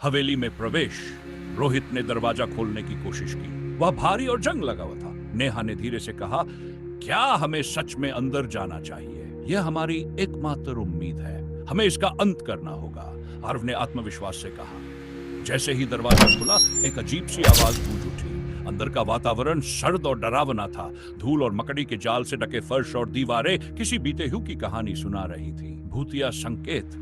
हवेली में प्रवेश। रोहित ने दरवाजा खोलने की कोशिश की। वह भारी और जंग लगा हुआ था। नेहा ने धीरे से कहा, क्या हमें सच में अंदर जाना चाहिए? यह हमारी एकमात्र उम्मीद है। हमें इसका अंत करना होगा, आरव ने आत्मविश्वास से कहा। जैसे ही दरवाजा खुला, एक अजीब सी आवाज गूंज उठी। अंदर का वातावरण सर्द और डरावना था। धूल और मकड़ी के जाल से ढके फर्श और दीवारें किसी बीते हुए की कहानी सुना रही थी। भूतिया संकेत।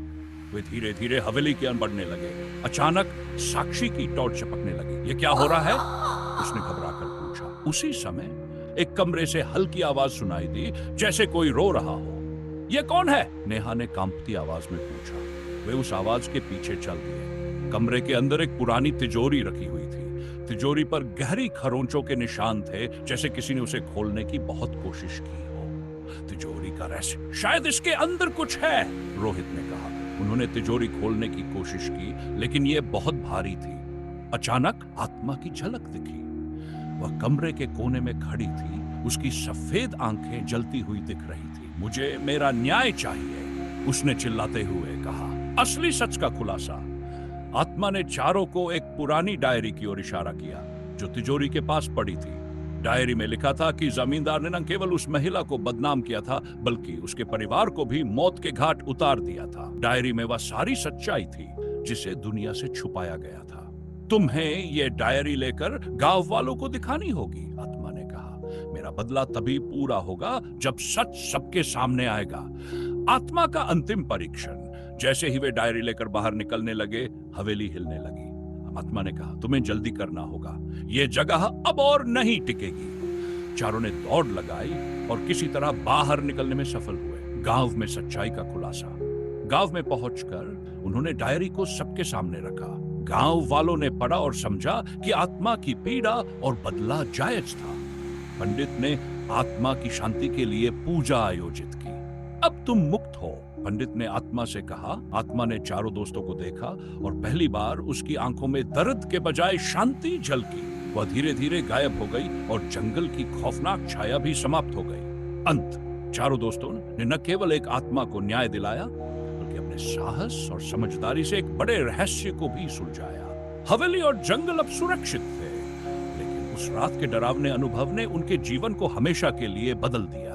वे धीरे धीरे हवेली के अंदर बढ़ने लगे। अचानक साक्षी की टॉर्च चपकने लगी। ये क्या हो रहा है? उसने घबराकर पूछा। उसी समय एक कमरे से हल्की आवाज सुनाई दी, जैसे कोई रो रहा हो। ये कौन है? नेहा ने कांपती आवाज में पूछा। वे उस आवाज के पीछे चल दिए। कमरे के अंदर एक पुरानी तिजोरी रखी हुई थी। तिजोरी पर गहरी खरोंचों के निशान थे, जैसे किसी ने उसे खोलने की बहुत कोशिश की हो। तिजोरी का रहस्य, शायद इसके अंदर कुछ है, रोहित ने कहा। उन्होंने तिजोरी खोलने की कोशिश की, लेकिन यह बहुत भारी थी। अचानक आत्मा की झलक दिखी। वह कमरे के कोने में खड़ी थी। उसकी सफेद आंखें जलती हुई दिख रही थी। मुझे मेरा न्याय चाहिए, उसने चिल्लाते हुए कहा। असली सच का खुलासा। आत्मा ने चारों को एक पुरानी डायरी की ओर इशारा किया, जो तिजोरी के पास पड़ी थी। डायरी में लिखा था कि जमींदार ने न केवल उस महिला को बदनाम किया था, बल्कि उसके परिवार को भी मौत के घाट उतार दिया था। डायरी में वह सारी सच्चाई थी, जिसे दुनिया से छुपाया गया था। तुम्हें ये डायरी लेकर गांव वालों को दिखानी होगी, आत्मा ने कहा। मेरा बदला तभी पूरा होगा जब सच सबके सामने आएगा। आत्मा का अंतिम परीक्षण। जैसे ही वे डायरी लेकर बाहर निकलने लगे, हवेली हिलने लगी। आत्मा ने कहा, तुम्हें जल्दी करना होगा, यह जगह अब और नहीं टिकेगी। चारों ने दौड़ लगाई और किसी तरह बाहर निकलने में सफल हुए। गांव में सच्चाई का खुलासा। गांव में पहुंचकर उन्होंने डायरी को सबके सामने रखा। गांव वालों ने पढ़ा और समझा कि आत्मा की पीड़ा और बदला जायज था। पंडित ने आत्मा की शांति के लिए पूजा आयोजित की। अब तुम मुक्त हो, पंडित ने आत्मा से कहा। आत्मा ने चारों दोस्तों को देखा और पहली बार उसकी आंखों में दर्द के बजाय शांति झलकी। वह धीरे धीरे गायब हो गई और जंगल की खौफनाक छाया भी समाप्त हो गई। अंत। चारों दोस्तों ने न केवल एक आत्मा को न्याय दिलाया, बल्कि अपने साहस और समझदारी से एक बड़े रहस्य को भी सुलझाया। हवेली और जंगल अब सुरक्षित थे, लेकिन उस रात के डरावने अनुभव ने उनके जीवन को हमेशा के लिए बदल दिया।